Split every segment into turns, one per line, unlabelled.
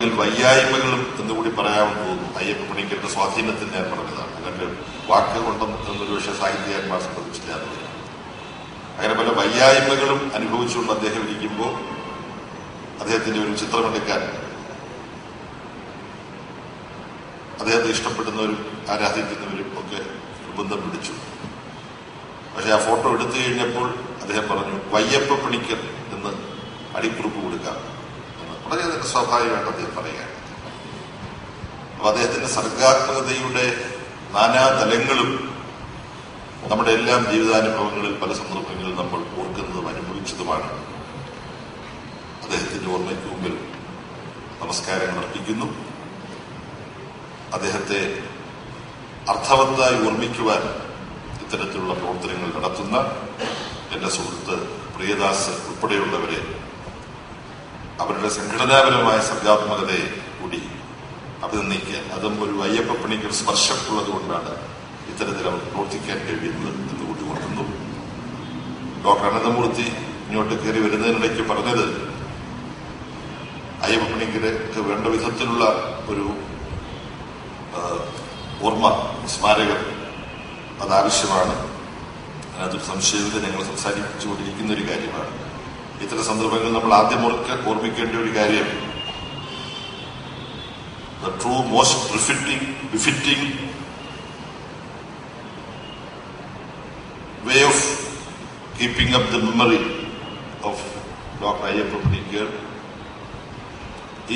വയ്യായ്മകളും എന്നുകൂടി പറയാമെന്ന് തോന്നുന്നു. അയ്യപ്പ പണിക്കരുടെ സ്വാധീനത്തിൽ ഞാൻ പറഞ്ഞതാണ്. അങ്ങനെ വാക്ക് കൊണ്ടൊരു പക്ഷേ സാഹിത്യകാരന്മാർ ശ്രദ്ധിച്ചില്ല. അങ്ങനെ പല വയ്യായ്മകളും അനുഭവിച്ചുകൊണ്ട് അദ്ദേഹം ഇരിക്കുമ്പോൾ അദ്ദേഹത്തിന്റെ ഒരു ചിത്രമെടുക്കാൻ അദ്ദേഹത്തെ ഇഷ്ടപ്പെടുന്നവരും ആരാധിക്കുന്നവരും ഒക്കെ നിർബന്ധം പിടിച്ചു. പക്ഷെ ആ ഫോട്ടോ എടുത്തു കഴിഞ്ഞപ്പോൾ അദ്ദേഹം പറഞ്ഞു, വയ്യപ്പ പണിക്കർ എന്ന് അടിക്കുറിപ്പ് കൊടുക്കാം. വളരെ സ്വാഭാവികമായിട്ട് അദ്ദേഹം പറയുകയാണ്. അപ്പൊ അദ്ദേഹത്തിന്റെ സർഗാത്മകതയുടെ നാനാതലങ്ങളും നമ്മുടെ എല്ലാം ജീവിതാനുഭവങ്ങളിൽ പല സന്ദർഭങ്ങളിൽ നമ്മൾ ഓർക്കുന്നതും അനുഭവിച്ചതുമാണ്. അദ്ദേഹത്തിന്റെ ഓർമ്മയ്ക്ക് മുമ്പിൽ നമസ്കാരങ്ങൾ അർപ്പിക്കുന്നു. അദ്ദേഹത്തെ അർത്ഥവത്തായി ഓർമ്മിക്കുവാൻ ഇത്തരത്തിലുള്ള പ്രവർത്തനങ്ങൾ നടത്തുന്ന എന്റെ സുഹൃത്ത് പ്രിയദാസ് ഉൾപ്പെടെയുള്ളവരെ അവരുടെ സംഘടനാപരമായ സർഗാത്മകതയെ കൂടി അഭിനന്ദിക്കാൻ, അതും ഒരു അയ്യപ്പ പണിക്കർ സ്പർശമുള്ളതുകൊണ്ടാണ് ഇത്തരത്തിൽ അവർ പ്രവർത്തിക്കാൻ കഴിയുന്നത് എന്ന് കൂടി ഓർക്കുന്നു. ഡോക്ടർ അനന്തമൂർത്തി ഇങ്ങോട്ട് കയറി വരുന്നതിനിടയ്ക്ക് പറഞ്ഞത് അയ്യപ്പ പണിക്കർക്ക് വേണ്ട വിധത്തിലുള്ള ഒരു ഓർമ്മ സ്മാരകം അതാവശ്യമാണ്. അതിനകത്തൊരു സംശയമില്ല. ഞങ്ങൾ സംസാരിച്ചുകൊണ്ടിരിക്കുന്ന ഒരു കാര്യമാണ്. ഇത്തരം സന്ദർഭങ്ങളിൽ നമ്മൾ ആദ്യം ഓർമ്മിക്കേണ്ട ഒരു കാര്യം, the true most befitting way of keeping up the memory of Dr. Ayyappa Panikkar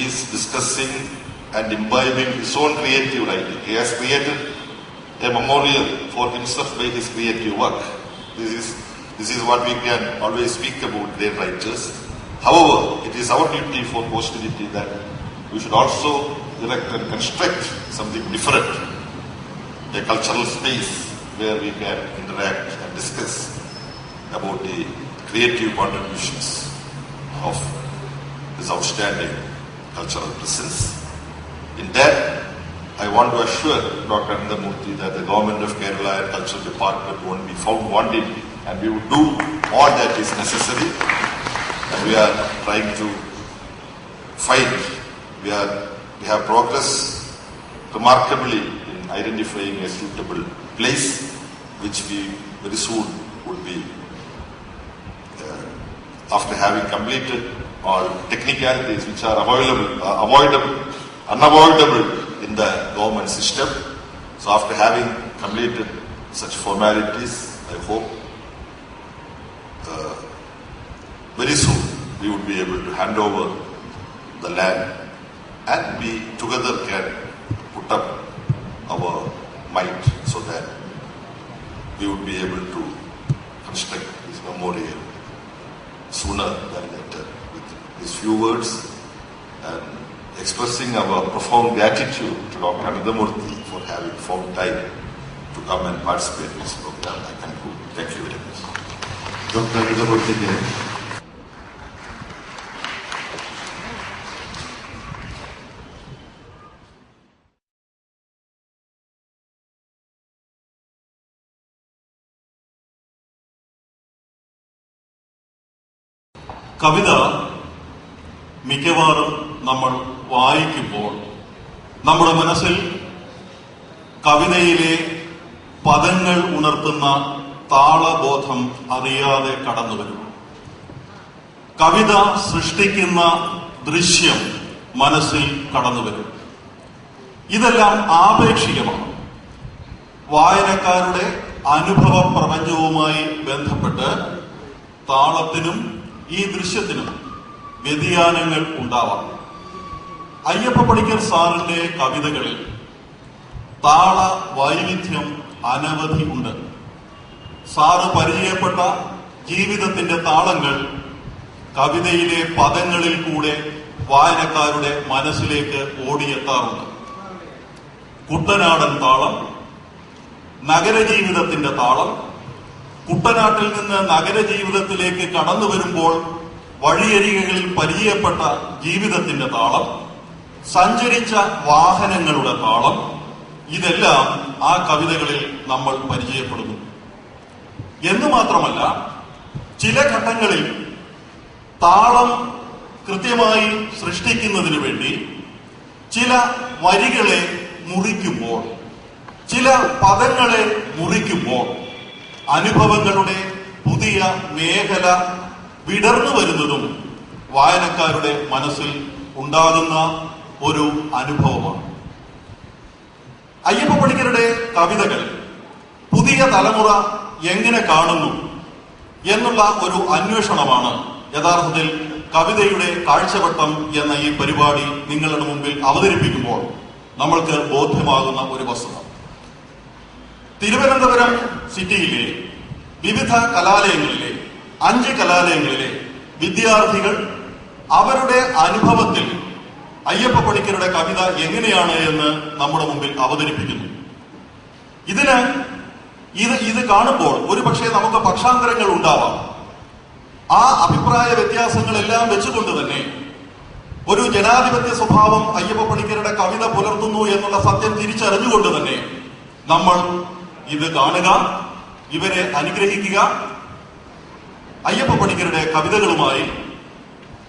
is discussing and imbibing his own creative writing. He has created a memorial for himself by his creative work. This is what we can always speak about great writers. However, it is our duty for posterity that we should also erect and construct something different, a cultural space where we can interact and discuss about the creative contributions of this outstanding cultural presence. In that, I want to assure Dr. Anandamurthy that the Government of Kerala and Cultural Department won't be found wanting, and we will do all that is necessary, and we are trying to fight. We have progressed remarkably in identifying a suitable place, which we very soon would be, after having completed all technicalities which are unavoidable in the government system. So after having completed such formalities, I hope very soon we would be able to hand over the land, and we together can put up our might so that we would be able to construct this memorial sooner than later. With these few words and expressing our profound gratitude to Dr. Anandamurthy for having found time to come and participate in this program, I conclude. Thank you very much.
Dr. Anandamurthy.
കവിത മിക്കവാറും നമ്മൾ വായിക്കുമ്പോൾ നമ്മുടെ മനസ്സിൽ കവിതയിലെ പദങ്ങൾ ഉണർത്തുന്ന താളബോധം അറിയാതെ കടന്നുവരും. കവിത സൃഷ്ടിക്കുന്ന ദൃശ്യം മനസ്സിൽ കടന്നുവരും. ഇതെല്ലാം ആപേക്ഷികമാണ്. വായനക്കാരുടെ അനുഭവ പ്രപഞ്ചവുമായി ബന്ധപ്പെട്ട് താളത്തിനും ഈ ദൃശ്യത്തിനും വ്യതിയാനങ്ങൾ ഉണ്ടാവാം. അയ്യപ്പ പണിക്കർ സാറിന്റെ കവിതകളിൽ താള വൈവിധ്യം അനവധി ഉണ്ട്. സാറ് പരിചയപ്പെട്ട ജീവിതത്തിന്റെ താളങ്ങൾ കവിതയിലെ പദങ്ങളിൽ കൂടെ വായനക്കാരുടെ മനസ്സിലേക്ക് ഓടിയെത്താറുണ്ട്. കുട്ടനാടൻ താളം, നഗരജീവിതത്തിന്റെ താളം, കുട്ടനാട്ടിൽ നിന്ന് നഗരജീവിതത്തിലേക്ക് കടന്നു വരുമ്പോൾ വഴിയരികകളിൽ പരിചയപ്പെട്ട ജീവിതത്തിന്റെ താളം, സഞ്ചരിച്ച വാഹനങ്ങളുടെ താളം, ഇതെല്ലാം ആ കവിതകളിൽ നമ്മൾ പരിചയപ്പെടുന്നു. എന്ന് മാത്രമല്ല, ചില ഘട്ടങ്ങളിൽ താളം കൃത്യമായി സൃഷ്ടിക്കുന്നതിന് വേണ്ടി ചില വരികളെ മുറിക്കുമ്പോൾ, ചില പദങ്ങളെ മുറിക്കുമ്പോൾ അനുഭവങ്ങളുടെ പുതിയ മേഖല വിടർന്നു വരുന്നതും വായനക്കാരുടെ മനസ്സിൽ ഉണ്ടാകുന്ന ഒരു അനുഭവമാണ്. അയ്യപ്പ പണിക്കരുടെ കവിതകൾ പുതിയ തലമുറ എങ്ങനെ കാണുന്നു എന്നുള്ള ഒരു അന്വേഷണമാണ് യഥാർത്ഥത്തിൽ കവിതയുടെ കാഴ്ചവട്ടം എന്ന ഈ പരിപാടി നിങ്ങളുടെ മുമ്പിൽ അവതരിപ്പിക്കുമ്പോൾ നമ്മൾക്ക് ബോധ്യമാകുന്ന ഒരു വസ്തുത. തിരുവനന്തപുരം സിറ്റിയിലെ വിവിധ കലാലയങ്ങളിലെ 5 കലാലയങ്ങളിലെ വിദ്യാർത്ഥികൾ അവരുടെ അനുഭവത്തിൽ അയ്യപ്പ പണിക്കരുടെ കവിത എങ്ങനെയാണ് എന്ന് നമ്മുടെ മുമ്പിൽ അവതരിപ്പിക്കുന്നു. ഇത് കാണുമ്പോൾ ഒരുപക്ഷെ നമുക്ക് പക്ഷാന്തരങ്ങൾ ഉണ്ടാവാം. ആ അഭിപ്രായ വ്യത്യാസങ്ങളെല്ലാം വെച്ചുകൊണ്ട് തന്നെ ഒരു ജനാധിപത്യ സ്വഭാവം അയ്യപ്പ പണിക്കരുടെ കവിത പുലർത്തുന്നു എന്നുള്ള സത്യം തിരിച്ചറിഞ്ഞുകൊണ്ട് തന്നെ നമ്മൾ ഇത് കാണുക, ഇവരെ അനുഗ്രഹിക്കുക. അയ്യപ്പ പണിക്കരുടെ കവിതകളുമായി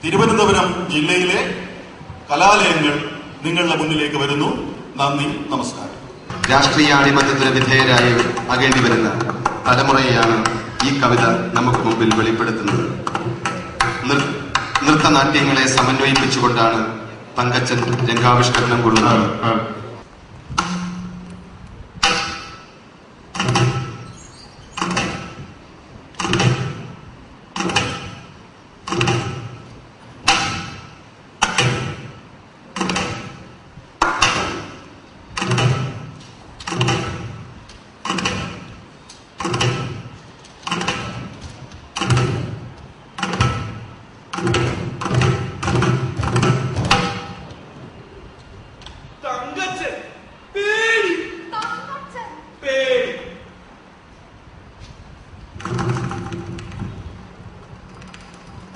തിരുവനന്തപുരം ജില്ലയിലെ കലാലയങ്ങൾ നിങ്ങളുടെ മുന്നിലേക്ക് വരുന്നു. നന്ദി, നമസ്കാരം.
രാഷ്ട്രീയ അടിമത്തത്തിന് വിധേയരായി ആകേണ്ടി വരുന്ന തലമുറയെയാണ് ഈ കവിത നമുക്ക് മുമ്പിൽ വെളിപ്പെടുത്തുന്നത്. നൃത്തനാട്യങ്ങളെ സമന്വയിപ്പിച്ചുകൊണ്ടാണ് തങ്കച്ചൻ രംഗാവിഷ്കരണം കൊള്ളുന്നത്.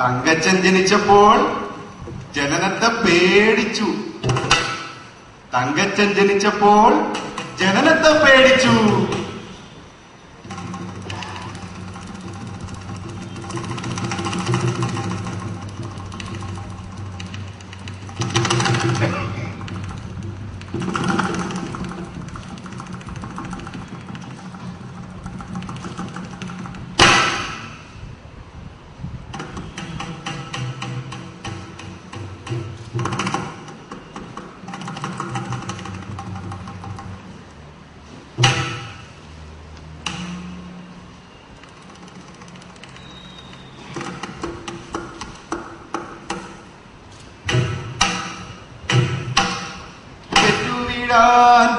തങ്കച്ചൻ ജനിച്ചപ്പോൾ ജനനത്തെ പേടിച്ചു. തങ്കച്ചൻ ജനിച്ചപ്പോൾ ജനനത്തെ പേടിച്ചു.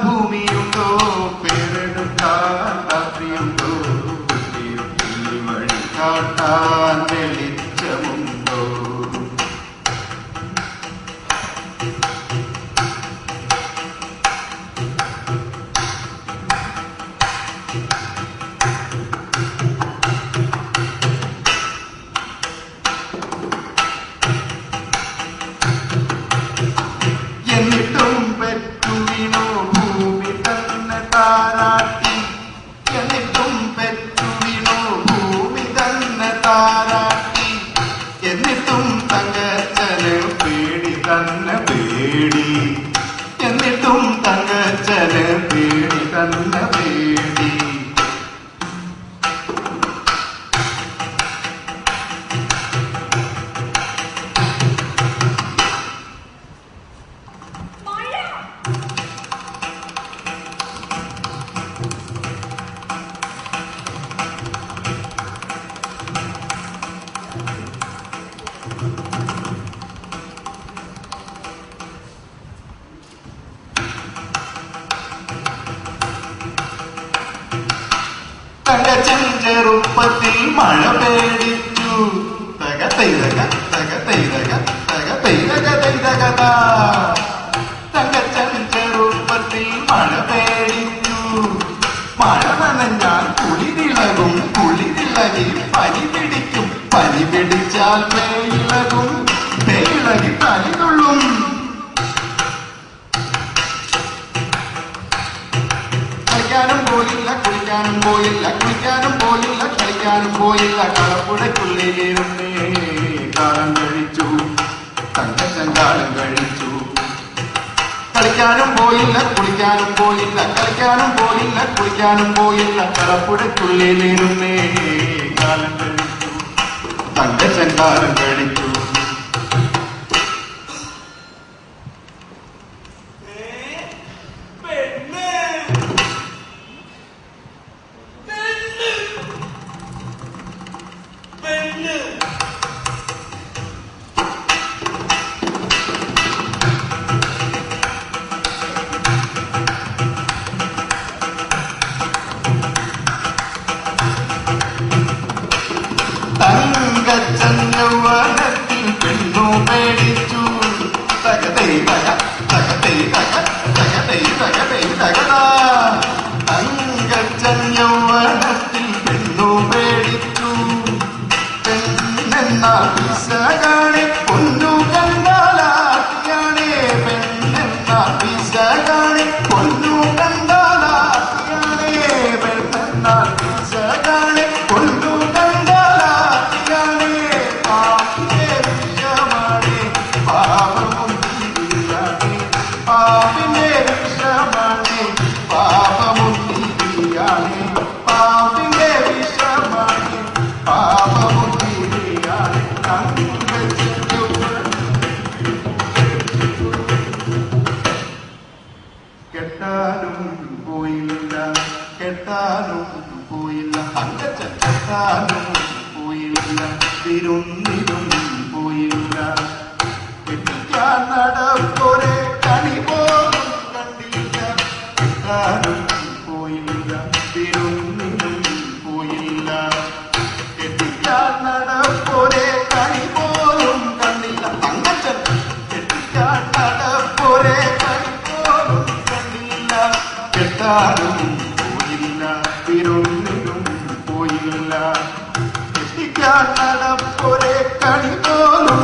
ഭൂമിയുണ്ടോ, പേരെടുക്കാൻ രാത്രിയുണ്ടോ, വഴി കാട്ടാൻ വെളിച്ചമുണ്ടോ? എന്നിട്ടും പെറ്റുവിനോ ഭൂമി തന്നെ താരാട്ടി. എന്നിട്ടും പെറ്റുവിനോ ഭൂമി തന്നെ താരാട്ടി. എന്നിട്ടും തങ്കച്ചന് പേടി തന്നെ പേടി. എന്നിട്ടും തങ്കച്ചന് പേടി തന്നെ പേടി. തങ്കച്ചൻ ചെറുപ്പത്തിൽ മഴ പേടിച്ചു. തക തൈതക തക തൈതക തക തൈതക തൈതകത. തങ്കച്ചൻ ചെറുപ്പത്തിൽ മഴ പേടിച്ചു. മഴ നനഞ്ഞാൽ കുളിരിളകും, കുളിരിളകി പനി പിടിക്കും. പനി പിടിച്ചാൽ പേയിളകും, പേയിളകി തലിതുള്ളും. കളിക്കാനും പോയില്ല, കുളിക്കാനും പോയില്ല, കുളിക്കാനും പോയില്ല, കളിക്കാനും പോയില്ല. കളപ്പുഴയ്ക്കുള്ളിലിരുന്നേ കാലം കഴിച്ചു. തങ്കച്ചൻ കാലം കഴിച്ചു. കളിക്കാനും പോയില്ല കുളിക്കാനും പോയില്ല കളിക്കാനും പോയില്ല കുളിക്കാനും പോയില്ല കളപ്പുഴയ്ക്കുള്ളിലിരുന്നേ കാലം കഴിച്ചു തങ്കച്ചൻ കാലം കഴിച്ചു. തങ്കച്ചന്യവനത്തിൽ പെണ്ണു മേടിച്ചു തകതൈ തക തകതൈ തക തകതൈ തകതൈ തകതാ. തങ്കച്ചന്യവനത്തിൽ പെണ്ണു മേടിച്ചു പെണ്ണെന്നാൽ പിശകാണെ പൊന്നു കണ്ടാലാട്ടിയാണേ പെണ്ണെന്നാൽ പിശകാണെ പൊന്നു കണ്ടാലാട്ടിയാണേ പെണ്ണെന്നാൽ പിശകാണെ പൊന്നു കെട്ടാനും പോയില്ല കെട്ടാനും പോയില്ല തങ്കച്ചൻ കെട്ടാനും പോയില്ല തിരുന്നിലും പോയില്ല കെട്ടിക്കാൻ നടപ്പോരെ കണി പോലും കണ്ടില്ല കെട്ടാനും പോയില്ല തിരുന്നിലും പോയില്ല കെട്ടിക്കാൻ നടപ്പോരെ കണി പോലും കണ്ടില്ല തങ്കച്ചൻ കെട്ടിക്കാൻ നടപ്പോരെ കെട്ടാനും പോയില്ല തിരുന്നിലും പോയില്ല കെട്ടിക്കാൻ നടപ്പോരെ കണി പോലും